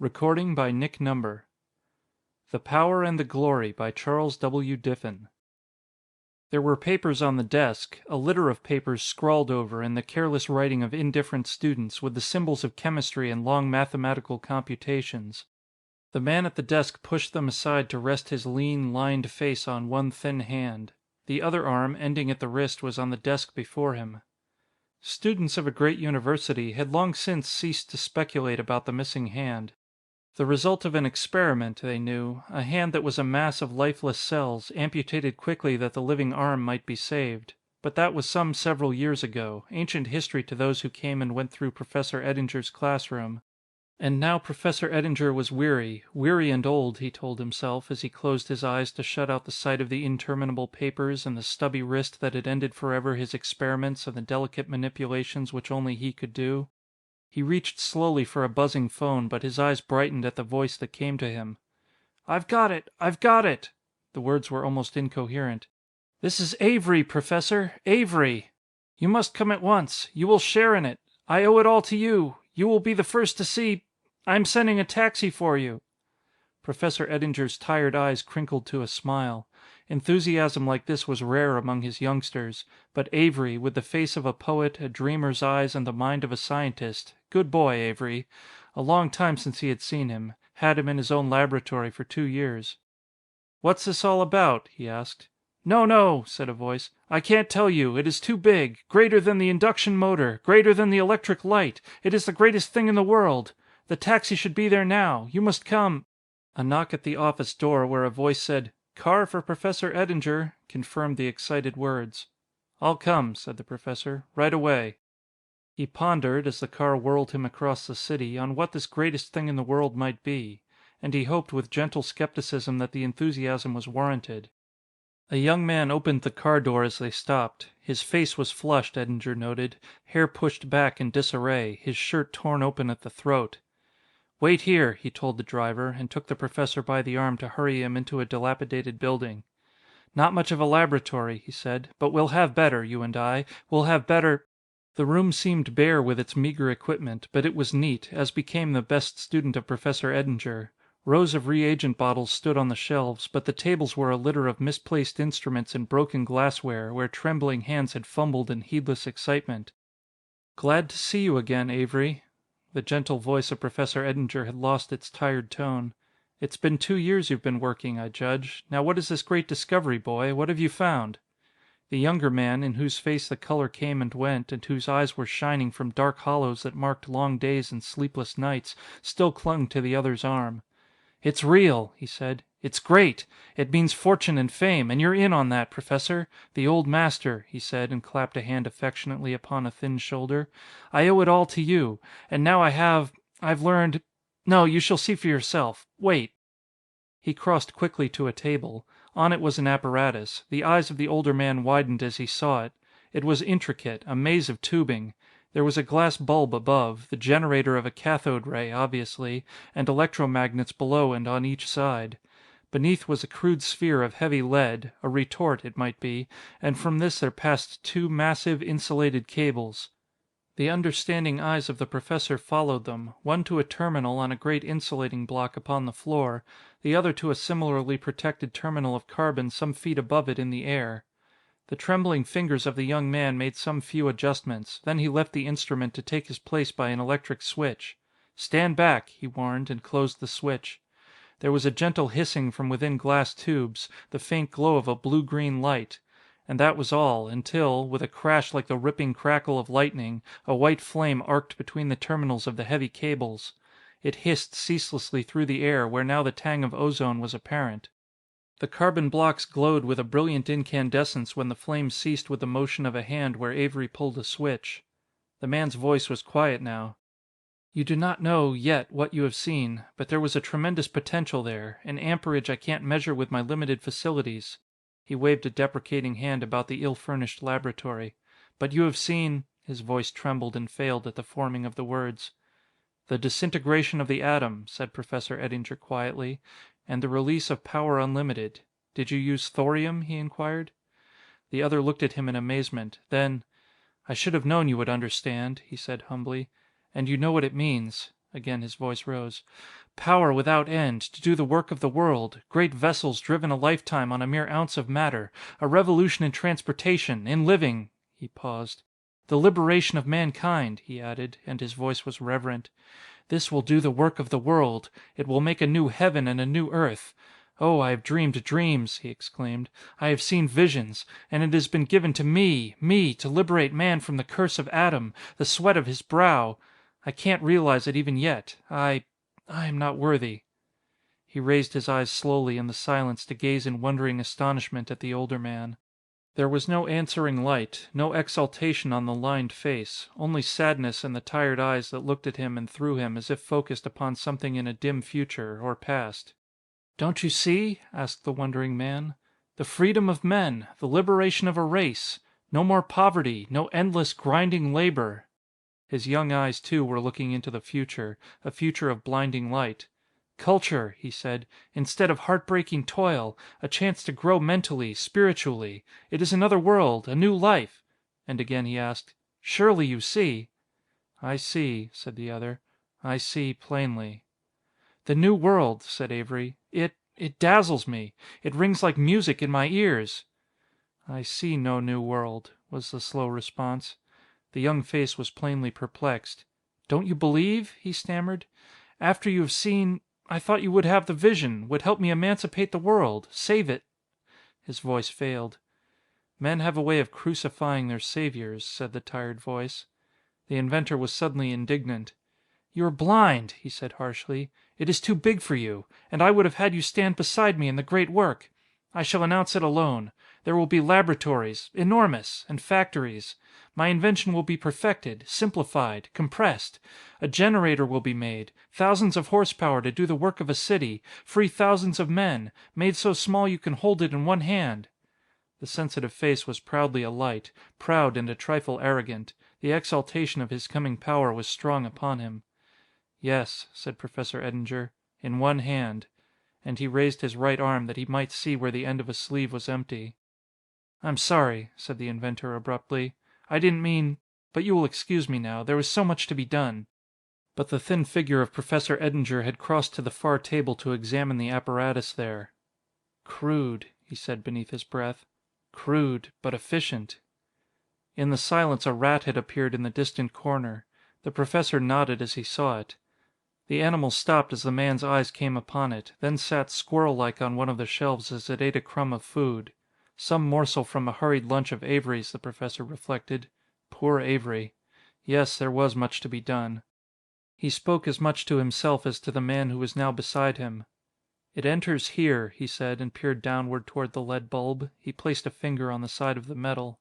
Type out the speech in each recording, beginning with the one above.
Recording by Nick Number. The Power and the Glory by Charles W. Diffin. There were papers on the desk, a litter of papers scrawled over in the careless writing of indifferent students with the symbols of chemistry and long mathematical computations. The man at the desk pushed them aside to rest his lean, lined face on one thin hand. The other arm, ending at the wrist, was on the desk before him. Students of a great university had long since ceased to speculate about the missing hand. The result of an experiment, they knew, a hand that was a mass of lifeless cells, amputated quickly that the living arm might be saved. But that was some several years ago, ancient history to those who came and went through Professor Eddinger's classroom. And now Professor Eddinger was weary and old, he told himself as he closed his eyes to shut out the sight of the interminable papers and the stubby wrist that had ended forever his experiments and the delicate manipulations which only he could do. He reached slowly for a buzzing phone, but his eyes brightened at the voice that came to him. "I've got it! I've got it!" The words were almost incoherent. "This is Avery, Professor, Avery! You must come at once. You will share in it. I owe it all to you. You will be the first to see. I'm sending a taxi for you." Professor Eddinger's tired eyes crinkled to a smile. Enthusiasm like this was rare among his youngsters, but Avery, with the face of a poet, a dreamer's eyes, and the mind of a scientist, good boy, Avery, a long time since he had seen him, had him in his own laboratory for 2 years. "What's this all about?" he asked. "No, no," said a voice. "I can't tell you. It is too big. Greater than the induction motor. Greater than the electric light. It is the greatest thing in the world. The taxi should be there now. You must come." A knock at the office door, where a voice said, "Car for Professor Eddinger," confirmed the excited words. "I'll come," said the professor. "Right away." He pondered, as the car whirled him across the city, on what this greatest thing in the world might be. And he hoped with gentle skepticism that the enthusiasm was warranted. A young man opened the car door as they stopped. His face was flushed, Eddinger noted, hair pushed back in disarray, his shirt torn open at the throat. "Wait here," he told the driver, and took the professor by the arm to hurry him into a dilapidated building. "Not much of a laboratory," he said, "but we'll have better, you and I. We'll have better—" The room seemed bare with its meager equipment, but it was neat, as became the best student of Professor Eddinger. Rows of reagent bottles stood on the shelves, but the tables were a litter of misplaced instruments and broken glassware, where trembling hands had fumbled in heedless excitement. "Glad to see you again, Avery." The gentle voice of Professor Eddinger had lost its tired tone. "It's been 2 years you've been working, I judge. Now what is this great discovery, boy? What have you found?" The younger man, in whose face the color came and went, and whose eyes were shining from dark hollows that marked long days and sleepless nights, still clung to the other's arm. "It's real," he said. "It's great. It means fortune and fame, and you're in on that, Professor. The old master," he said, and clapped a hand affectionately upon a thin shoulder. "I owe it all to you. And now I've learned... No, you shall see for yourself. Wait." He crossed quickly to a table. On it was an apparatus. The eyes of the older man widened as he saw it. It was intricate, a maze of tubing. There was a glass bulb above, the generator of a cathode ray, obviously, and electromagnets below and on each side. Beneath was a crude sphere of heavy lead, a retort, it might be, and from this there passed 2 massive, insulated cables. The understanding eyes of the professor followed them, one to a terminal on a great insulating block upon the floor, the other to a similarly protected terminal of carbon some feet above it in the air. The trembling fingers of the young man made some few adjustments, then he left the instrument to take his place by an electric switch. "Stand back," he warned, and closed the switch. There was a gentle hissing from within glass tubes, the faint glow of a blue-green light. And that was all, until, with a crash like the ripping crackle of lightning, a white flame arced between the terminals of the heavy cables. It hissed ceaselessly through the air where now the tang of ozone was apparent. The carbon blocks glowed with a brilliant incandescence when the flame ceased with the motion of a hand where Avery pulled a switch. The man's voice was quiet now. "You do not know, yet, what you have seen, but there was a tremendous potential there, an amperage I can't measure with my limited facilities." He waved a deprecating hand about the ill-furnished laboratory. "But you have seen..." His voice trembled and failed at the forming of the words. "The disintegration of the atom," said Professor Eddinger quietly, "and the release of power unlimited. Did you use thorium?" he inquired. The other looked at him in amazement. Then, "I should have known you would understand," he said humbly. "And you know what it means. Again his voice rose. Power without end, to do the work of the world, great vessels driven a lifetime on a mere ounce of matter, a revolution in transportation, in living. He paused. The liberation of mankind, he added, and his voice was reverent. This will do the work of the world. It will make a new heaven and a new earth. Oh, I have dreamed dreams, he exclaimed. I have seen visions, and it has been given to me, to liberate man from the curse of Adam, the sweat of his brow. I can't realize it even yet. I am not worthy. He raised his eyes slowly in the silence to gaze in wondering astonishment at the older man. There was no answering light, no exaltation on the lined face, only sadness in the tired eyes that looked at him and through him as if focused upon something in a dim future, or past. "Don't you see?" asked the wondering man. "The freedom of men, the liberation of a race. No more poverty, no endless, grinding labor." His young eyes, too, were looking into the future, a future of blinding light. "Culture," he said, "instead of heartbreaking toil, a chance to grow mentally, spiritually. It is another world, a new life." And again he asked, "Surely you see?" "I see," said the other. "I see plainly." "The new world," said Avery. It dazzles me. It rings like music in my ears." "I see no new world," was the slow response. The young face was plainly perplexed. "Don't you believe?" he stammered. "After you have seen... I thought you would have the vision, would help me emancipate the world, save it." His voice failed. "Men have a way of crucifying their saviors," said the tired voice. The inventor was suddenly indignant. "You are blind," he said harshly. "It is too big for you, and I would have had you stand beside me in the great work. I shall announce it alone. There will be laboratories, enormous, and factories. My invention will be perfected, simplified, compressed. A generator will be made, thousands of horsepower to do the work of a city, free thousands of men, made so small you can hold it in one hand." The sensitive face was proudly alight, proud and a trifle arrogant. The exaltation of his coming power was strong upon him. "Yes," said Professor Eddinger, "in one hand." And he raised his right arm that he might see where the end of a sleeve was empty. "I'm sorry," said the inventor abruptly. "I didn't mean... But you will excuse me now. There is so much to be done." But the thin figure of Professor Eddinger had crossed to the far table to examine the apparatus there. "Crude," he said beneath his breath. "Crude, but efficient." In the silence a rat had appeared in the distant corner. The professor nodded as he saw it. The animal stopped as the man's eyes came upon it, then sat squirrel-like on one of the shelves as it ate a crumb of food. Some morsel from a hurried lunch of Avery's, the professor reflected. Poor Avery. Yes, there was much to be done. He spoke as much to himself as to the man who was now beside him. "It enters here," he said, and peered downward toward the lead bulb. He placed a finger on the side of the metal.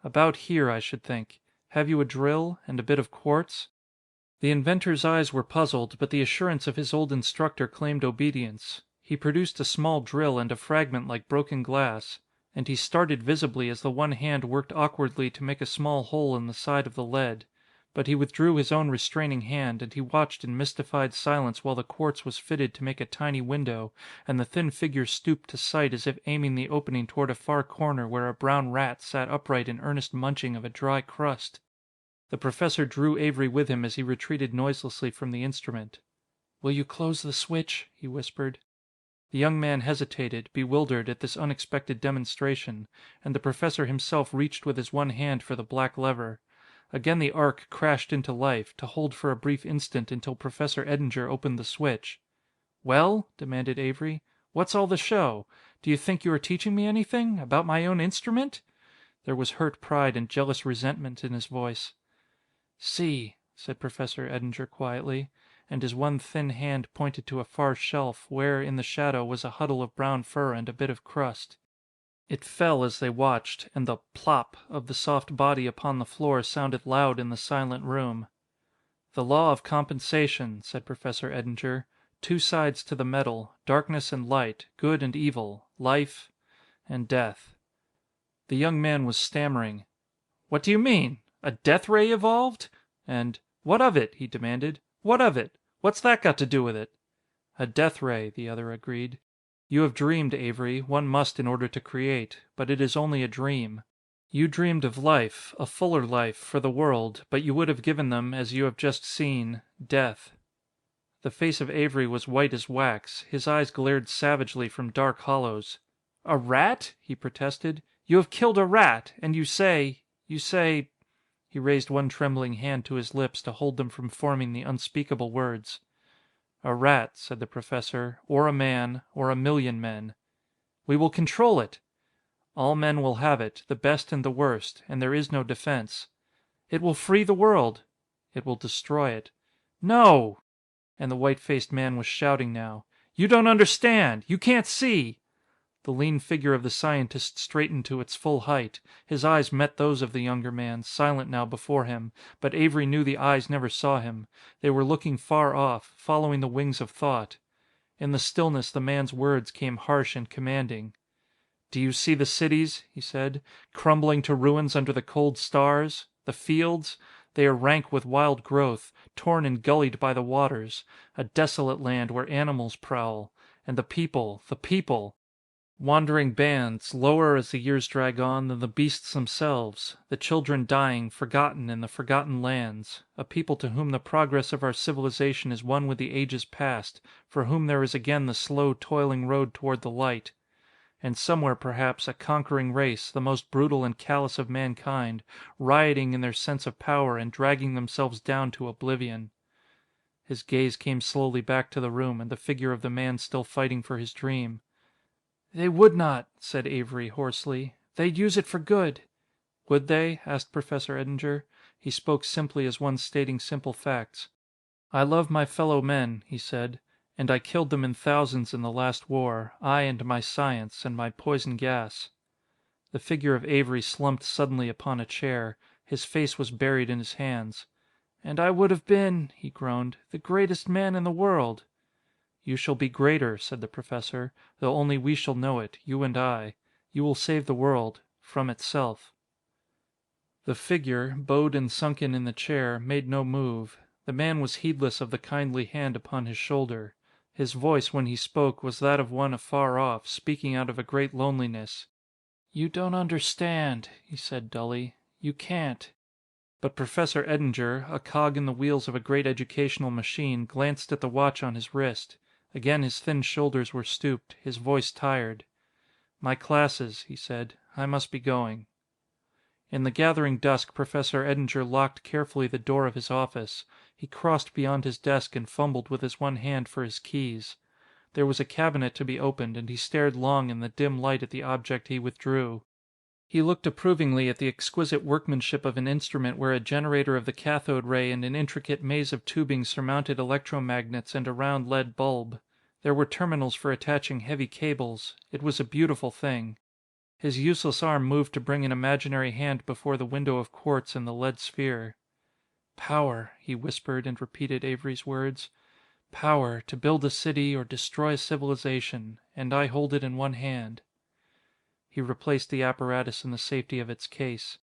"About here, I should think. Have you a drill? And a bit of quartz?" The inventor's eyes were puzzled, but the assurance of his old instructor claimed obedience. He produced a small drill and a fragment like broken glass, and he started visibly as the one hand worked awkwardly to make a small hole in the side of the lead. But he withdrew his own restraining hand, and he watched in mystified silence while the quartz was fitted to make a tiny window, and the thin figure stooped to sight as if aiming the opening toward a far corner where a brown rat sat upright in earnest munching of a dry crust. The professor drew Avery with him as he retreated noiselessly from the instrument. "Will you close the switch?" he whispered. The young man hesitated, bewildered at this unexpected demonstration, and the professor himself reached with his one hand for the black lever. Again the arc crashed into life, to hold for a brief instant until Professor Eddinger opened the switch. "Well?" demanded Avery. "What's all the show? Do you think you are teaching me anything? About my own instrument?" There was hurt pride and jealous resentment in his voice. "See," said Professor Eddinger quietly, and his one thin hand pointed to a far shelf, where, in the shadow, was a huddle of brown fur and a bit of crust. It fell as they watched, and the plop of the soft body upon the floor sounded loud in the silent room. "The law of compensation," said Professor Eddinger. "Two sides to the metal, darkness and light, good and evil, life and death." The young man was stammering. "What do you mean? A death ray evolved?" And, "What of it?" he demanded. "What of it? What's that got to do with it?" "A death ray," the other agreed. "You have dreamed, Avery. One must in order to create. But it is only a dream. You dreamed of life, a fuller life, for the world, but you would have given them, as you have just seen, death." The face of Avery was white as wax. His eyes glared savagely from dark hollows. "A rat?" he protested. "You have killed a rat, and you say... He raised one trembling hand to his lips to hold them from forming the unspeakable words. "A rat," said the Professor, "or a man, or a million men. We will control it! All men will have it, the best and the worst, and there is no defense. It will free the world. It will destroy it. No!" And the white-faced man was shouting now. "You don't understand! You can't see!" The lean figure of the scientist straightened to its full height. His eyes met those of the younger man, silent now before him, but Avery knew the eyes never saw him. They were looking far off, following the wings of thought. In the stillness the man's words came harsh and commanding. "Do you see the cities?" he said. "Crumbling to ruins under the cold stars? The fields? They are rank with wild growth, torn and gullied by the waters. A desolate land where animals prowl. And the people, the people! Wandering bands, lower as the years drag on than the beasts themselves. The children dying, forgotten in the forgotten lands. A people to whom the progress of our civilization is one with the ages past, for whom there is again the slow, toiling road toward the light. And somewhere, perhaps, a conquering race, the most brutal and callous of mankind, rioting in their sense of power and dragging themselves down to oblivion." His gaze came slowly back to the room and the figure of the man still fighting for his dream. "They would not," said Avery hoarsely. "They'd use it for good." "Would they?" asked Professor Eddinger. He spoke simply as one stating simple facts. "I love my fellow men," he said, "and I killed them in thousands in the last war, I and my science, and my poison gas." The figure of Avery slumped suddenly upon a chair. His face was buried in his hands. "And I would have been," he groaned, "the greatest man in the world." "You shall be greater," said the Professor, "though only we shall know it, you and I. You will save the world from itself." The figure, bowed and sunken in the chair, made no move. The man was heedless of the kindly hand upon his shoulder. His voice, when he spoke, was that of one afar off, speaking out of a great loneliness. "You don't understand," he said dully. "You can't." But Professor Eddinger, a cog in the wheels of a great educational machine, glanced at the watch on his wrist. Again his thin shoulders were stooped, his voice tired. "My classes," he said. "I must be going." In the gathering dusk Professor Eddinger locked carefully the door of his office. He crossed beyond his desk and fumbled with his one hand for his keys. There was a cabinet to be opened, and he stared long in the dim light at the object he withdrew. He looked approvingly at the exquisite workmanship of an instrument where a generator of the cathode ray and an intricate maze of tubing surmounted electromagnets and a round lead bulb. There were terminals for attaching heavy cables. It was a beautiful thing. His useless arm moved to bring an imaginary hand before the window of quartz in the lead sphere. "Power," he whispered, and repeated Avery's words. "Power, to build a city or destroy a civilization, and I hold it in one hand." He replaced the apparatus in the safety of its case.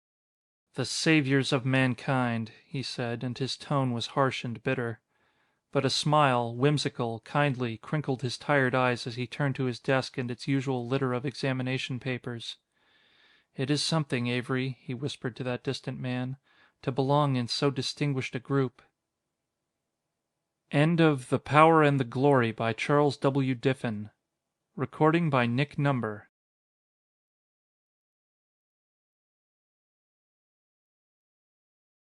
"The saviors of mankind," he said, and his tone was harsh and bitter. But a smile, whimsical, kindly, crinkled his tired eyes as he turned to his desk and its usual litter of examination papers. "It is something, Avery," he whispered to that distant man, "to belong in so distinguished a group." End of The Power and the Glory by Charles W. Diffin. Recording by Nick Number.